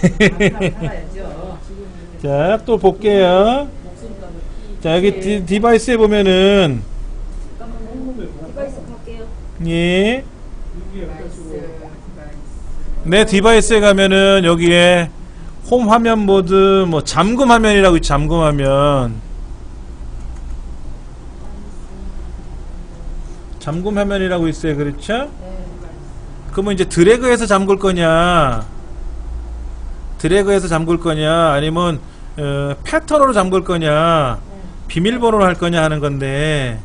살아야죠. 자, 또 볼게요. 자, 여기 디바이스에 보면은, 디바이스 갈게요. 예. 디바이스. 내 디바이스에 가면은 여기에 홈 화면 모드, 뭐 잠금 화면이라고 있지, 잠금 화면. 잠금 화면이라고 있어요, 그렇죠? 그러면 이제 드래그해서 잠글 거냐, 드래그해서 잠글 거냐, 아니면 패턴으로 잠글 거냐, 비밀번호로 할 거냐 하는 건데,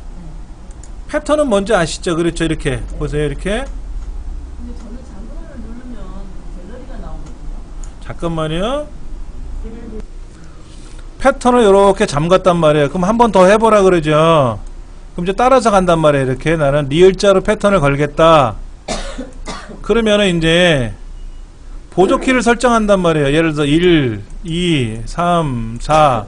패턴은 뭔지 아시죠? 그렇죠? 이렇게 보세요, 이렇게. 근데 저는 잠금을 누르면 갤러리가 나오거든요. 잠깐만요. 패턴을 이렇게 잠갔단 말이에요. 그럼 한 번 더 해보라 그러죠. 그럼 이제 따라서 간단 말이에요. 이렇게 나는 리을자로 패턴을 걸겠다. 그러면은 이제 보조키를 설정한단 말이에요. 예를 들어서 1, 2, 3, 4.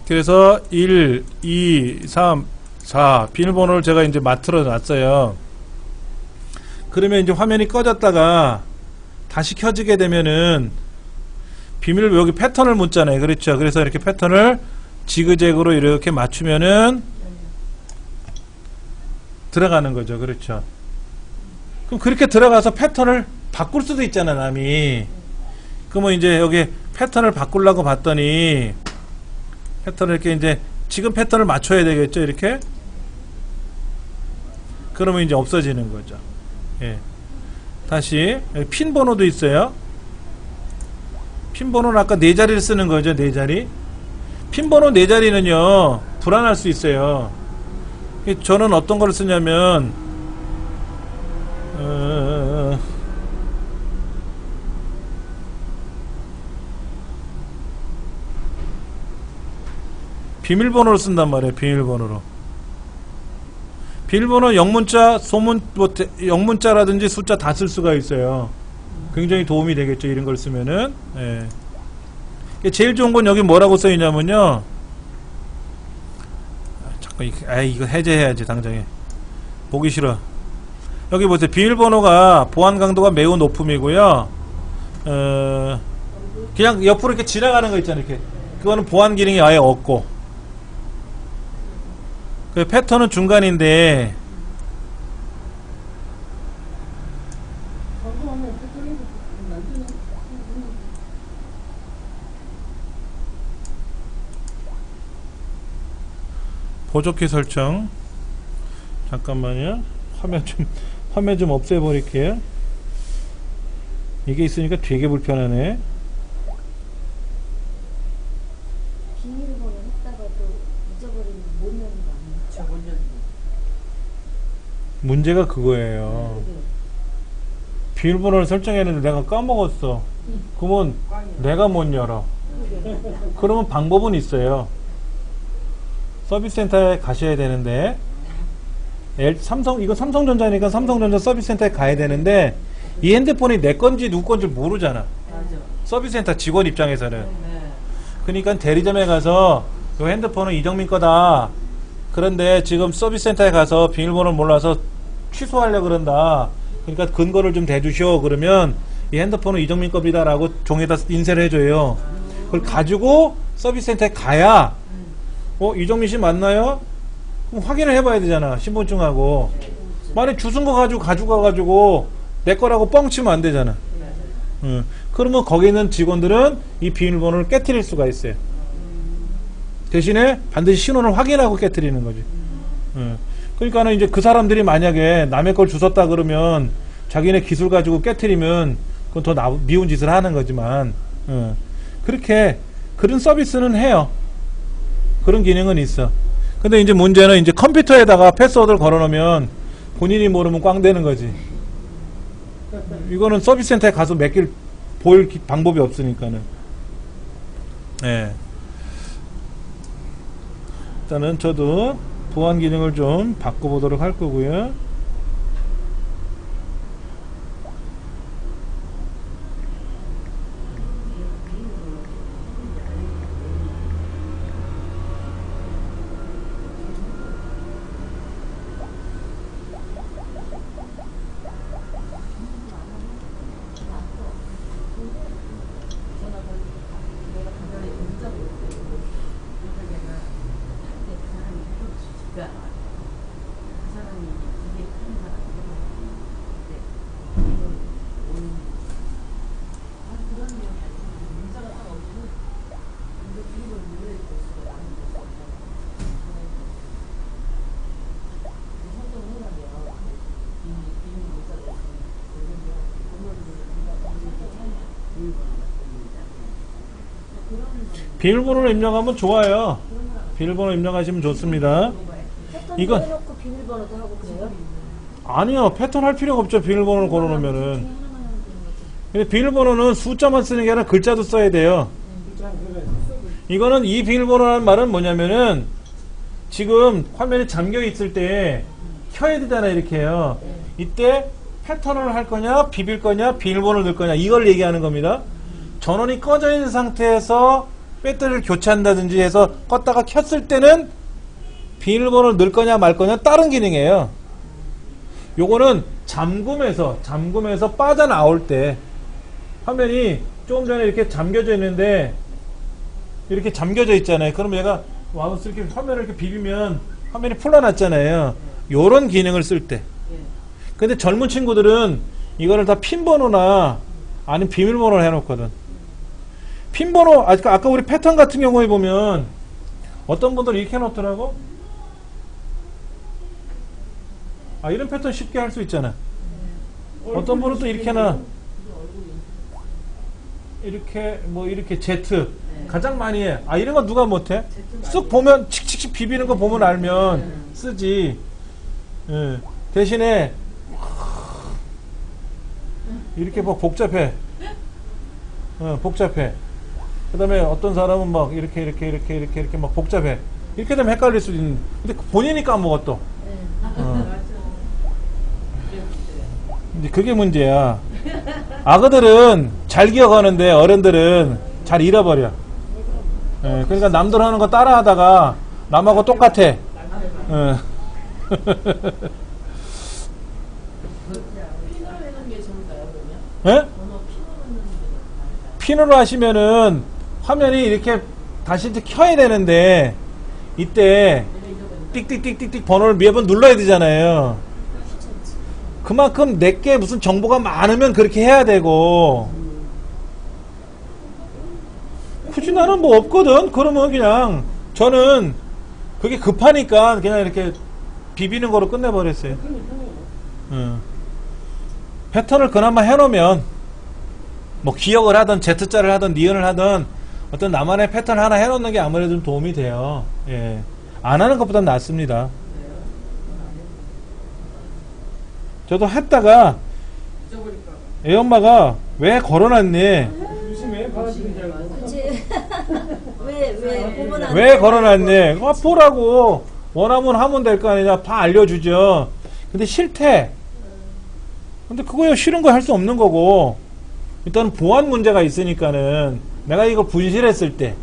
그래서 1, 2, 3, 4 비밀번호를 제가 이제 맞춰 놨어요. 그러면 이제 화면이 꺼졌다가 다시 켜지게 되면은 비밀 여기 패턴을 묻잖아요. 그렇죠? 그래서 이렇게 패턴을 지그재그로 이렇게 맞추면은 들어가는 거죠. 그렇죠? 그럼 그렇게 들어가서 패턴을 바꿀 수도 있잖아, 남이. 그러면 이제 여기 패턴을 바꾸려고 봤더니 패턴을 이렇게 이제 지금 패턴을 맞춰야 되겠죠, 이렇게. 그러면 이제 없어지는 거죠. 예. 다시 여기 핀 번호도 있어요. 핀 번호는 아까 4자리를 쓰는 거죠, 4자리. 핀 번호 4자리는요 불안할 수 있어요. 저는 어떤 걸 쓰냐면 비밀번호를 쓴단 말이에요. 비밀번호로. 비밀번호 영문자, 소문, 뭐 영문자라든지 숫자 다 쓸 수가 있어요. 굉장히 도움이 되겠죠, 이런 걸 쓰면은. 예. 제일 좋은 건 여기 뭐라고 써있냐면요. 자꾸 이거 해제해야지 당장에. 보기 싫어. 여기 보세요. 비밀번호가 보안 강도가 매우 높음이고요. 그냥 옆으로 이렇게 지나가는 거 있잖아요. 이렇게. 그거는 보안 기능이 아예 없고. 그 패턴은 중간인데. 보조키 설정. 잠깐만요. 화면 좀 없애버릴게요. 이게 있으니까 되게 불편하네. 비밀번호 했다가 또 잊어버리면 못 여는 거 아니에요? 저 원년. 문제가 그거예요. 비밀번호를 설정했는데 내가 까먹었어. 그러면 내가 못 열어. 그러면 방법은 있어요. 서비스 센터에 가셔야 되는데, 이거 삼성전자니까 삼성전자 서비스 센터에 가야 되는데, 이 핸드폰이 내 건지 누구 건지 모르잖아. 맞아. 서비스 센터 직원 입장에서는. 네. 그러니까 대리점에 가서 이 핸드폰은 이정민 거다. 그런데 지금 서비스 센터에 가서 비밀번호를 몰라서 취소하려고 그런다. 그러니까 근거를 좀 대주시오. 그러면 이 핸드폰은 이정민 겁니다 라고 종에다 인쇄를 해줘요. 그걸 가지고 서비스 센터에 가야 이정민 씨 맞나요? 그럼 확인을 해봐야 되잖아. 신분증하고. 만약 주순 거 가지고 가가지고 내 거라고 뻥치면 안 되잖아. 그러면 거기 있는 직원들은 이 비밀번호를 깨트릴 수가 있어요. 대신에 반드시 신원을 확인하고 깨트리는 거지. 그러니까는 이제 그 사람들이 만약에 남의 걸 주웠다 그러면 자기네 기술 가지고 깨트리면 그건 더 미운 짓을 하는 거지만, 그렇게 그런 서비스는 해요. 그런 기능은 있어. 근데 이제 문제는 이제 컴퓨터에다가 패스워드를 걸어놓으면 본인이 모르면 꽝 되는 거지. 이거는 서비스 센터에 가서 보일 방법이 없으니까는. 예. 일단은 저도 보안 기능을 좀 바꿔보도록 할 거고요. 비밀번호를 입력하면 좋아요. 비밀번호 입력하시면 좋습니다. 패턴 이건- 해놓고 비밀번호도 하고 그래요? 아니요, 패턴 할 필요가 없죠. 비밀번호를 걸어놓으면은. 중에 하나만 하면 되는 거지. 근데 비밀번호는 숫자만 쓰는 게 아니라 글자도 써야 돼요. 이거는 이 비밀번호라는 말은 뭐냐면은 지금 화면이 잠겨 있을 때 켜야 되잖아요. 이렇게요. 이때 패턴을 할 거냐, 비빌 거냐, 비밀번호를 넣을 거냐, 이걸 얘기하는 겁니다. 전원이 꺼져 있는 상태에서 배터리를 교체한다든지 해서 껐다가 켰을 때는 비밀번호를 넣을 거냐 말 거냐 다른 기능이에요. 요거는 잠금에서 빠져나올 때 화면이 조금 전에 이렇게 잠겨져 있는데 이렇게 잠겨져 있잖아요. 그럼 얘가 마우스 이렇게 화면을 이렇게 비비면 화면이 풀어놨잖아요. 요런 기능을 쓸 때. 근데 젊은 친구들은 이거를 다 핀번호나 아니면 비밀번호를 해놓거든. 핀번호, 아까 우리 패턴 같은 경우에 보면 어떤 분들은 이렇게 해놓더라고. 이런 패턴 쉽게 할 수 있잖아. 어떤 분은 또 이렇게나 이렇게 뭐 이렇게 Z 가장 많이 해. 이런 거 누가 못해? 쓱 보면 칙칙칙 비비는 거 보면 알면 쓰지. 예. 대신에 이렇게 막 복잡해. 복잡해. 그 다음에 어떤 사람은 막 이렇게 막 복잡해. 이렇게 되면 헷갈릴 수도 있는. 근데 본인이 까먹어 또. 이제 그게 문제야. 아그들은 잘 기억하는데 어른들은 잘 잃어버려. 그러니까 남들 하는 거 따라 하다가 남하고 똑같아. 핀으로 해놓은 게 좋을까요, 그러면? 예? 번호 핀으로 해놓는 게 핀으로 하시면은 화면이 이렇게 다시 이제 켜야 되는데 이때 띡띡띡띡띡 번호를 매번 눌러야 되잖아요. 그만큼 내게 무슨 정보가 많으면 그렇게 해야 되고 굳이 나는 뭐 없거든. 그러면 그냥 저는 그게 급하니까 그냥 이렇게 비비는 거로 끝내버렸어요. 패턴을 그나마 해놓으면 뭐 기억을 하든 Z자를 하든 니은을 하든 어떤 나만의 패턴 하나 해놓는 게 아무래도 좀 도움이 돼요. 예. 안 하는 것보단 낫습니다. 저도 했다가 애 엄마가 왜 걸어놨니? 그치. 왜 보면 안 왜 걸어놨니? 보라고. 원하면 하면 될 거 아니냐. 다 알려주죠. 근데 싫대. 근데 그거야 싫은 거 할 수 없는 거고. 일단 보안 문제가 있으니까는 내가 이거 분실했을 때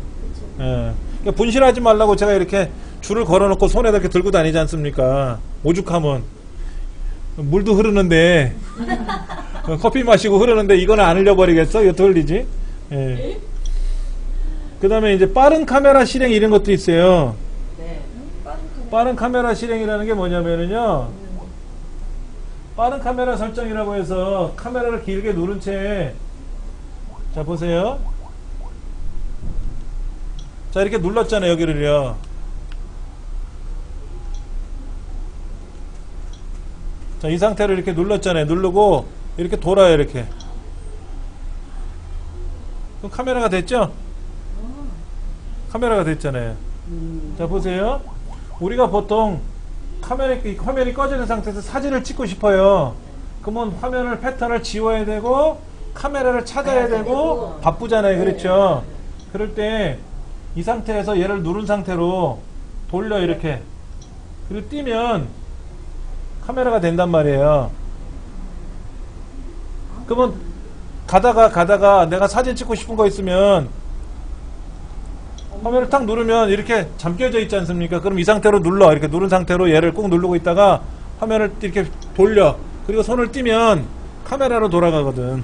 그러니까 분실하지 말라고 제가 이렇게 줄을 걸어놓고 손에다 이렇게 들고 다니지 않습니까? 오죽하면 물도 흐르는데 커피 마시고 흐르는데 이거는 안 흘려버리겠어? 이거 돌리지? 예. 그 다음에 이제 빠른 카메라 실행 이런 것도 있어요. 빠른 카메라 실행이라는 게 뭐냐면은요, 빠른 카메라 설정이라고 해서 카메라를 길게 누른 채, 자 보세요. 자 이렇게 눌렀잖아요. 여기를요. 자 이 상태로 이렇게 눌렀잖아요. 누르고 이렇게 돌아요. 이렇게. 그럼 카메라가 됐죠? 카메라가 됐잖아요. 자 보세요. 우리가 보통 화면이 꺼져 있는 상태에서 사진을 찍고 싶어요. 그러면 화면을 패턴을 지워야 되고 카메라를 찾아야 되고 바쁘잖아요. 그렇죠? 그럴 때 이 상태에서 얘를 누른 상태로 돌려 이렇게. 그리고 뛰면 카메라가 된단 말이에요. 그러면 가다가 내가 사진 찍고 싶은 거 있으면 화면을 탁 누르면 이렇게 잠겨져 있지 않습니까? 그럼 이 상태로 눌러. 이렇게 누른 상태로 얘를 꾹 누르고 있다가 화면을 이렇게 돌려. 그리고 손을 띄면 카메라로 돌아가거든.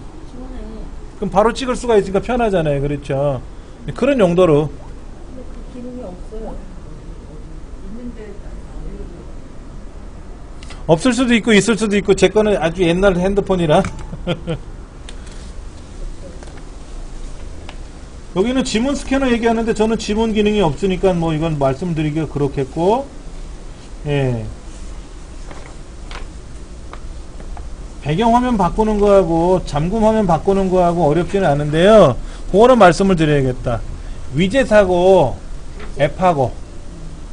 그럼 바로 찍을 수가 있으니까 편하잖아요. 그렇죠? 그런 용도로. 근데 그 기능이 없어요. 없을 수도 있고 있을 수도 있고 제 거는 아주 옛날 핸드폰이라. 여기는 지문 스캐너 얘기하는데 저는 지문 기능이 없으니까 뭐 이건 말씀드리기가 그렇겠고, 예. 배경 화면 바꾸는 거하고 잠금 화면 바꾸는 거하고 어렵지는 않은데요. 그거는 말씀을 드려야겠다. 위젯하고 앱하고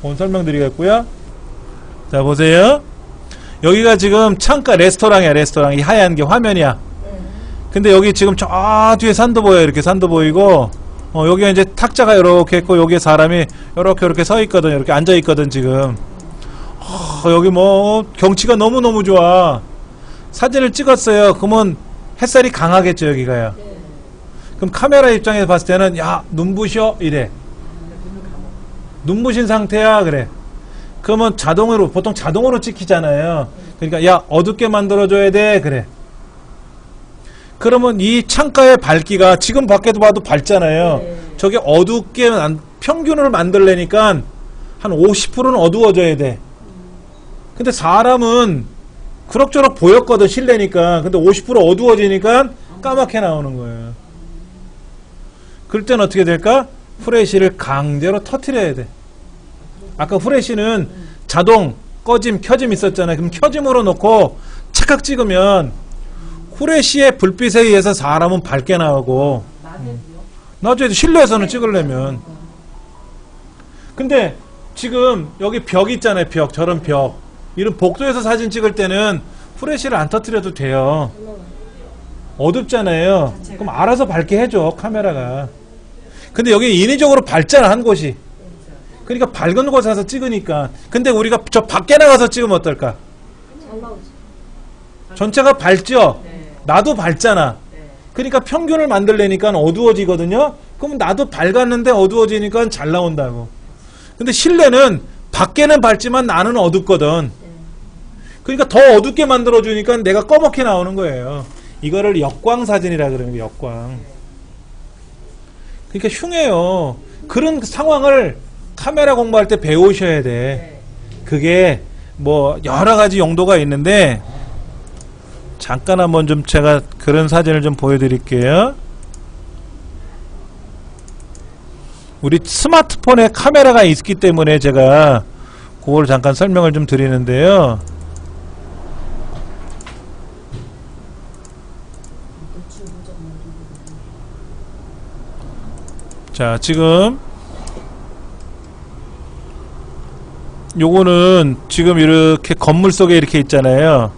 오늘 설명드리겠고요. 자, 보세요. 여기가 지금 창가 레스토랑이야. 레스토랑. 이 하얀 게 화면이야. 근데 여기 지금 저 뒤에 산도 보여요. 이렇게 산도 보이고, 여기가 이제 탁자가 이렇게 있고, 여기에 사람이 이렇게 서 있거든. 이렇게 앉아 있거든, 지금. 여기 뭐 경치가 너무너무 좋아. 사진을 찍었어요. 그러면 햇살이 강하겠죠, 여기가요. 그럼 카메라 입장에서 봤을 때는, 야, 눈부셔? 이래. 눈부신 상태야? 그래. 그러면 자동으로, 보통 자동으로 찍히잖아요. 그러니까, 야, 어둡게 만들어줘야 돼? 그래. 그러면 이 창가의 밝기가 지금 밖에도 봐도 밝잖아요. 저게 어둡게, 평균을 만들려니까 한 50%는 어두워져야 돼. 근데 사람은 그럭저럭 보였거든, 실내니까. 근데 50% 어두워지니까 까맣게 나오는 거예요. 그럴 땐 어떻게 될까? 후레쉬를 강제로 터트려야 돼. 아까 후레쉬는 자동 꺼짐 켜짐 있었잖아요. 그럼 켜짐으로 놓고 착각 찍으면 후레쉬의 불빛에 의해서 사람은 밝게 나오고, 나중에 실내에서는 찍으려면. 근데 지금 여기 벽 있잖아요. 벽, 저런 벽. 이런 복도에서 사진 찍을 때는 후레쉬를 안 터트려도 돼요. 어둡잖아요. 그럼 알아서 밝게 해줘, 카메라가. 근데 여기 인위적으로 밝잖아, 한 곳이. 그러니까 밝은 곳에 가서 찍으니까. 근데 우리가 저 밖에 나가서 찍으면 어떨까? 잘 나오지. 전체가 밝죠? 나도 밝잖아. 그러니까 평균을 만들려니까 어두워지거든요? 그럼 나도 밝았는데 어두워지니까 잘 나온다고. 근데 실내는 밖에는 밝지만 나는 어둡거든. 그러니까 더 어둡게 만들어주니까 내가 꺼멓게 나오는 거예요. 이거를 역광사진이라 그러는 거예요, 역광. 그러니까 흉해요. 그런 상황을 카메라 공부할 때 배우셔야 돼. 그게 뭐 여러 가지 용도가 있는데, 잠깐 한번 좀 제가 그런 사진을 좀 보여드릴게요. 우리 스마트폰에 카메라가 있기 때문에 제가 그걸 잠깐 설명을 좀 드리는데요. 자, 지금 요거는 지금 이렇게 건물 속에 이렇게 있잖아요.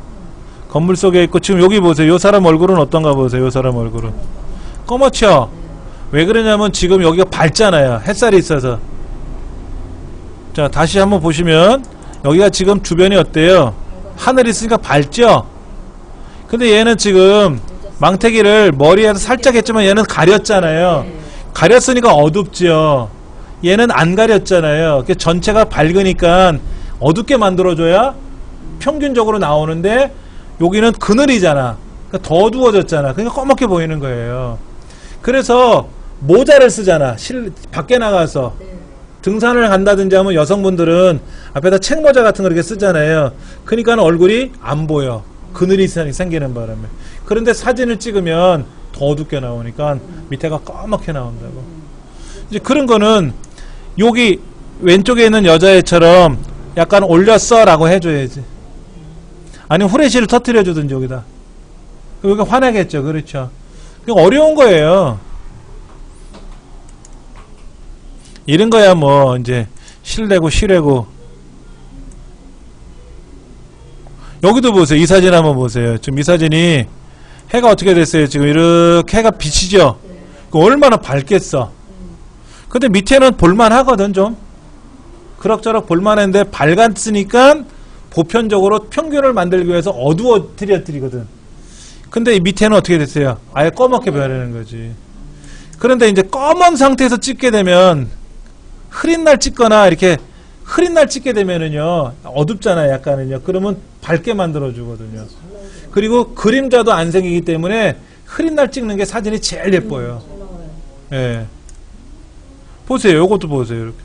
건물 속에 있고, 지금 여기 보세요. 요 사람 얼굴은 어떤가 보세요. 요 사람 얼굴은 검었죠? 왜 그러냐면 지금 여기가 밝잖아요. 햇살이 있어서. 자, 다시 한번 보시면 여기가 지금 주변이 어때요? 하늘이 있으니까 밝죠? 근데 얘는 지금 망태기를 머리에서 살짝 했지만 얘는 가렸잖아요. 가렸으니까 어둡죠. 얘는 안 가렸잖아요. 전체가 밝으니까 어둡게 만들어줘야 평균적으로 나오는데, 여기는 그늘이잖아. 그러니까 더 어두워졌잖아. 그러니까 검게 보이는 거예요. 그래서 모자를 쓰잖아. 밖에 나가서 등산을 간다든지 하면 여성분들은 앞에다 책모자 같은 거 이렇게 쓰잖아요. 그러니까 얼굴이 안 보여. 그늘이 생기는 바람에. 그런데 사진을 찍으면 더 어둡게 나오니까 밑에가 까맣게 나온다고. 이제 그런 거는 여기 왼쪽에 있는 여자애처럼 약간 올렸어 라고 해줘야지. 아니면 후레쉬를 터뜨려 주든지 여기다. 여기가 화나겠죠. 그렇죠. 어려운 거예요. 이런 거야 뭐 이제 실내고 실외고. 여기도 보세요. 이 사진 한번 보세요. 지금 이 사진이 해가 어떻게 됐어요? 지금 이렇게 해가 비치죠? 얼마나 밝겠어. 근데 밑에는 볼만하거든. 좀 그럭저럭 볼만한데 밝았으니까 보편적으로 평균을 만들기 위해서 어두워뜨리거든. 근데 이 밑에는 어떻게 됐어요? 아예 꺼멓게 변하는 거지. 그런데 이제 검은 상태에서 찍게 되면, 흐린 날 찍거나 이렇게 흐린 날 찍게 되면은요, 어둡잖아요, 약간은요. 그러면 밝게 만들어 주거든요. 그리고 그림자도 안 생기기 때문에 흐린 날 찍는 게 사진이 제일 예뻐요. 예. 보세요. 요것도 보세요. 이렇게.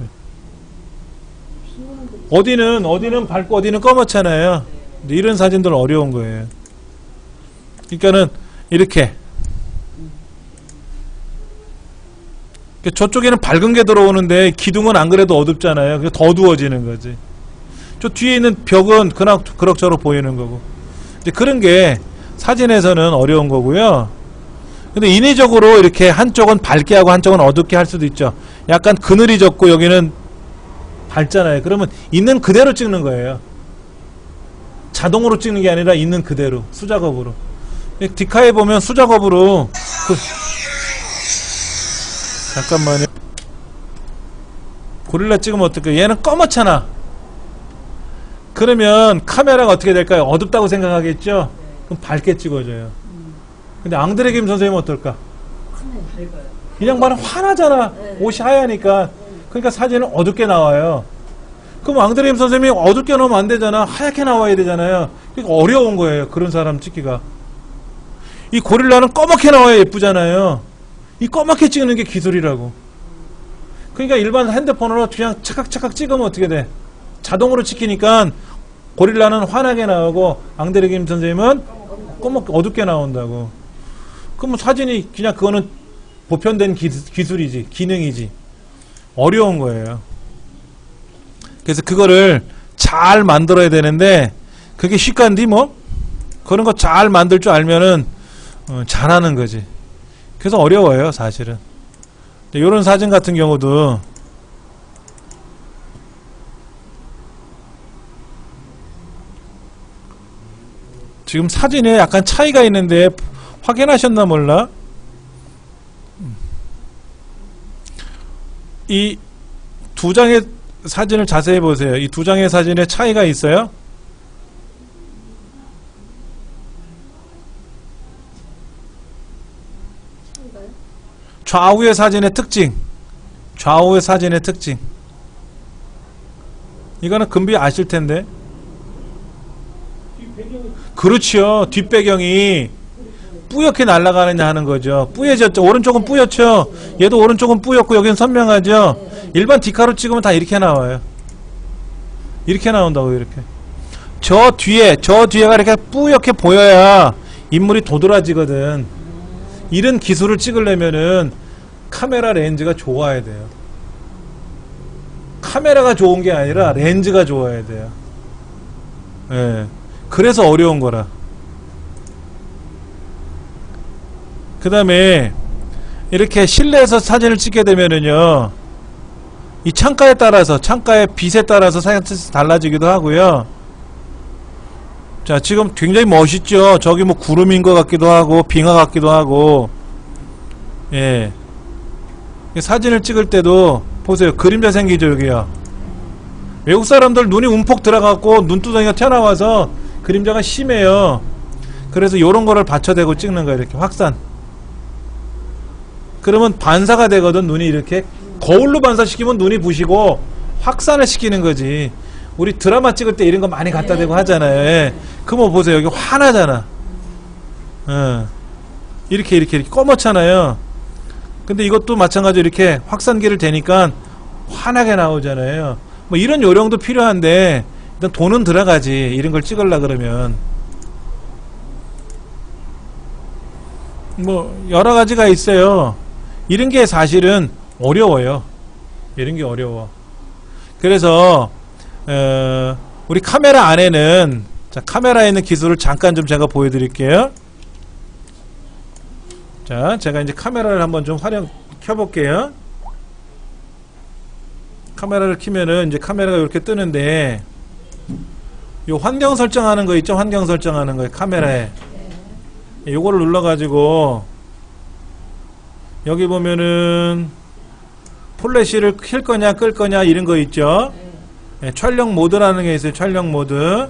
어디는 밝고 어디는 검었잖아요. 근데 이런 사진들은 어려운 거예요. 그러니까는 이렇게 저쪽에는 밝은 게 들어오는데 기둥은 안 그래도 어둡잖아요. 그래서 더 어두워지는 거지. 저 뒤에 있는 벽은 그냥 그럭저럭 보이는 거고. 이제 그런 게 사진에서는 어려운 거고요. 근데 인위적으로 이렇게 한쪽은 밝게 하고 한쪽은 어둡게 할 수도 있죠. 약간 그늘이 졌고 여기는 밝잖아요. 그러면 있는 그대로 찍는 거예요. 자동으로 찍는 게 아니라 있는 그대로 수작업으로. 디카에 보면 수작업으로 잠깐만요. 고릴라 찍으면 어떨까요? 얘는 검었잖아. 그러면 카메라가 어떻게 될까요? 어둡다고 생각하겠죠? 그럼 밝게 찍어줘요. 근데 앙드레 김 선생님은 어떨까? 밝아요. 이 양반은 화나잖아. 옷이 하얘니까. 그러니까 사진은 어둡게 나와요. 그럼 앙드레 김 선생님이 어둡게 나오면 안 되잖아. 하얗게 나와야 되잖아요. 그러니까 어려운 거예요. 그런 사람 찍기가. 이 고릴라는 검맣게 나와야 예쁘잖아요. 이 검맣게 찍는 게 기술이라고. 그러니까 일반 핸드폰으로 그냥 차각차각 찍으면 어떻게 돼? 자동으로 찍히니까 고릴라는 환하게 나오고 앙드레 김 선생님은 검맣게 어둡게 나온다고. 그럼 사진이 그냥 그거는 보편된 기술이지, 기능이지. 어려운 거예요. 그래서 그거를 잘 만들어야 되는데 그게 쉽간디 뭐? 그런 거 잘 만들 줄 알면은 잘하는 거지. 그래서 어려워요, 사실은. 이런 사진 같은 경우도 지금 사진에 약간 차이가 있는데 확인하셨나 몰라? 이 두 장의 사진을 자세히 보세요. 이 두 장의 사진에 차이가 있어요? 좌우의 사진의 특징. 좌우의 사진의 특징. 이거는 금비 아실 텐데. 그렇죠. 뒷배경이 뿌옇게 날아가느냐 하는 거죠. 뿌얘졌죠. 오른쪽은 뿌옇죠. 얘도 오른쪽은 뿌옇고 여기는 선명하죠. 일반 디카로 찍으면 다 이렇게 나와요. 이렇게 나온다고. 이렇게 저 뒤에가 이렇게 뿌옇게 보여야 인물이 도드라지거든. 이런 기술을 찍으려면은 카메라 렌즈가 좋아야 돼요. 카메라가 좋은 게 아니라 렌즈가 좋아야 돼요. 예. 그래서 어려운 거라. 그 다음에 이렇게 실내에서 사진을 찍게 되면은요, 이 창가에 따라서, 창가의 빛에 따라서 사진 달라지기도 하고요. 자, 지금 굉장히 멋있죠. 저기 뭐 구름인 것 같기도 하고 빙하 같기도 하고. 예. 사진을 찍을 때도 보세요. 그림자 생기죠, 여기요. 외국 사람들 눈이 움푹 들어가고 눈두덩이가 튀어나와서 그림자가 심해요. 그래서 요런 거를 받쳐대고 찍는 거예요. 이렇게 확산. 그러면 반사가 되거든. 눈이 이렇게 거울로 반사시키면 눈이 부시고 확산을 시키는 거지. 우리 드라마 찍을 때 이런 거 많이 갖다 대고 하잖아요. 예. 그거 보세요. 여기 환하잖아. 이렇게 검었잖아요. 근데 이것도 마찬가지로 이렇게 확산기를 대니까 환하게 나오잖아요. 뭐 이런 요령도 필요한데 일단 돈은 들어가지. 이런 걸 찍으려 그러면. 뭐 여러 가지가 있어요. 이런 게 사실은 어려워요. 이런 게 어려워. 그래서 우리 카메라 안에는, 자, 카메라에 있는 기술을 잠깐 좀 제가 보여드릴게요. 자, 제가 이제 카메라를 한번 좀 켜볼게요. 카메라를 켜면은 이제 카메라가 이렇게 뜨는데, 요 환경 설정하는 거 있죠? 환경 설정하는 거예요. 카메라에. 요거를 눌러가지고, 여기 보면은, 플래시를 킬 거냐, 끌 거냐, 이런 거 있죠? 네, 촬영 모드라는 게 있어요. 촬영 모드.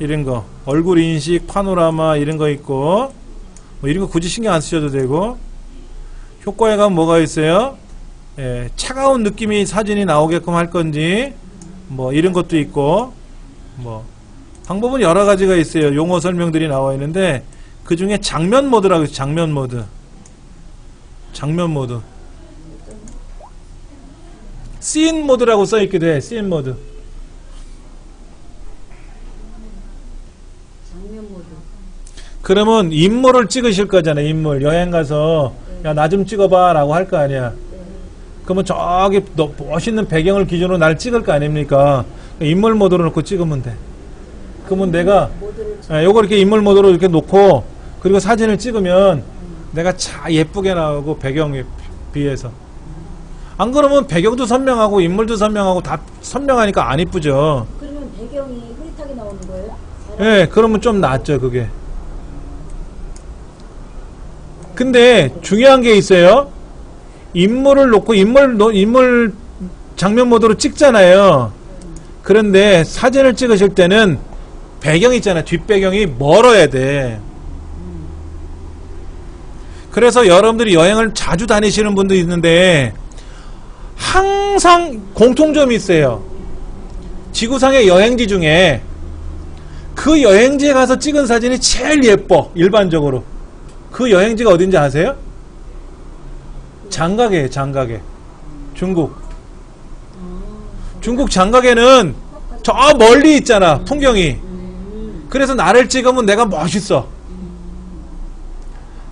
이런 거. 얼굴 인식, 파노라마, 이런 거 있고, 뭐 이런 거 굳이 신경 안 쓰셔도 되고, 효과에 가면 뭐가 있어요? 예, 차가운 느낌이 사진이 나오게끔 할 건지, 뭐 이런 것도 있고, 뭐 방법은 여러 가지가 있어요. 용어 설명들이 나와 있는데 그 중에 장면 모드라고 있어요. 장면 모드. 장면 모드. 씬 모드라고 써 있기도 해. 씬 모드. 장면 모드. 그러면 인물을 찍으실 거잖아요. 인물. 여행 가서 야, 나 좀 찍어봐 라고 할 거 아니야. 그러면 저기 멋있는 배경을 기준으로 날 찍을 거 아닙니까? 인물 모드로 놓고 찍으면 돼. 그러면 내가 요거 이렇게 인물 모드로 이렇게 놓고 그리고 사진을 찍으면 내가 예쁘게 나오고 배경에 비해서. 안 그러면 배경도 선명하고 인물도 선명하고 다 선명하니까 안 이쁘죠. 그러면 배경이 흐릿하게 나오는 거예요? 예, 그러면 좀 낫죠, 그게. 근데 중요한 게 있어요. 인물을 놓고 인물 장면 모드로 찍잖아요. 그런데 사진을 찍으실 때는 배경 있잖아요. 뒷배경이 멀어야 돼. 그래서 여러분들이 여행을 자주 다니시는 분도 있는데 항상 공통점이 있어요. 지구상의 여행지 중에 그 여행지에 가서 찍은 사진이 제일 예뻐. 일반적으로. 그 여행지가 어딘지 아세요? 장가게예요. 장가게. 중국. 중국 장가게는 저 멀리 있잖아. 풍경이. 그래서 나를 찍으면 내가 멋있어.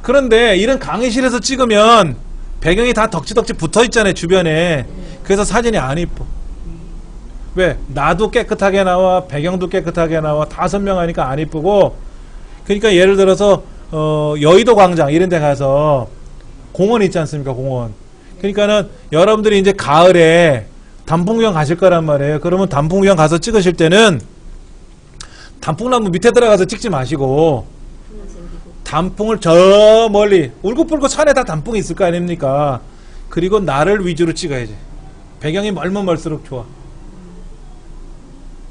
그런데 이런 강의실에서 찍으면 배경이 다 덕지덕지 붙어있잖아요. 주변에. 그래서 사진이 안 이뻐. 왜? 나도 깨끗하게 나와, 배경도 깨끗하게 나와, 다 선명하니까 안 이쁘고. 그러니까 예를 들어서 여의도 광장 이런 데 가서 공원 있지 않습니까? 공원. 그러니까는 여러분들이 이제 가을에 단풍구경 가실 거란 말이에요. 그러면 단풍구경 가서 찍으실 때는 단풍나무 밑에 들어가서 찍지 마시고 단풍을 저 멀리 울긋불긋 산에 다 단풍이 있을 거 아닙니까? 그리고 나를 위주로 찍어야지. 배경이 멀면 멀수록 좋아.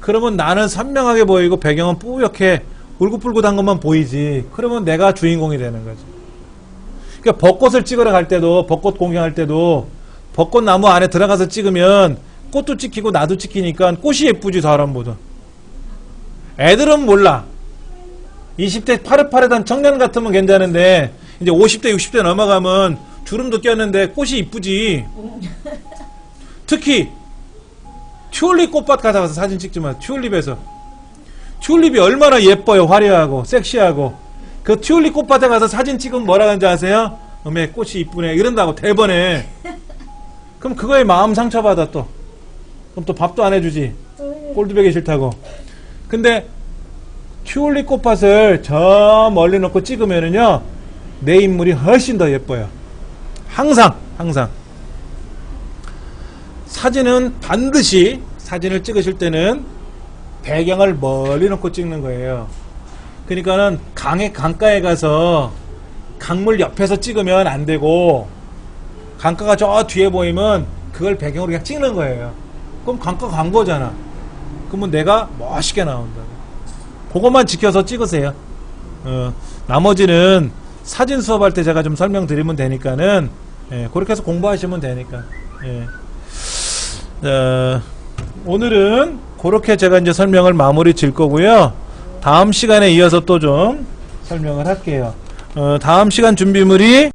그러면 나는 선명하게 보이고 배경은 뿌옇게 울긋불긋한 것만 보이지. 그러면 내가 주인공이 되는 거지. 그러니까 벚꽃을 찍으러 갈 때도, 벚꽃 공경할 때도 벚꽃 나무 안에 들어가서 찍으면 꽃도 찍히고 나도 찍히니까 꽃이 예쁘지. 사람보다. 애들은 몰라. 20대 파릇파릇한 청년 같으면 괜찮은데 이제 50대 60대 넘어가면 주름도 꼈는데 꽃이 이쁘지. 특히 튤립 꽃밭 가서 사진 찍지 마. 튤립에서 튤립이 얼마나 예뻐요. 화려하고 섹시하고. 그 튤립 꽃밭에 가서 사진 찍으면 뭐라 하는지 아세요? 어메 꽃이 이쁘네 이런다고 대번에. 그럼 그거에 마음 상처받아. 또 그럼 또 밥도 안 해주지. 꼴드베기 싫다고. 근데 튤립 꽃밭을 저 멀리 놓고 찍으면은요 내 인물이 훨씬 더 예뻐요. 항상 사진은 반드시 사진을 찍으실 때는 배경을 멀리 놓고 찍는 거예요. 그러니까는 강가에 가서 강물 옆에서 찍으면 안 되고 강가가 저 뒤에 보이면 그걸 배경으로 그냥 찍는 거예요. 그럼 강가 간 거잖아. 그러면 내가 멋있게 나온다. 그것만 지켜서 찍으세요. 나머지는 사진 수업할 때 제가 좀 설명드리면 되니까는 그렇게 해서 공부하시면 되니까. 오늘은 그렇게 제가 이제 설명을 마무리 질 거고요. 다음 시간에 이어서 또 좀 설명을 할게요. 다음 시간 준비물이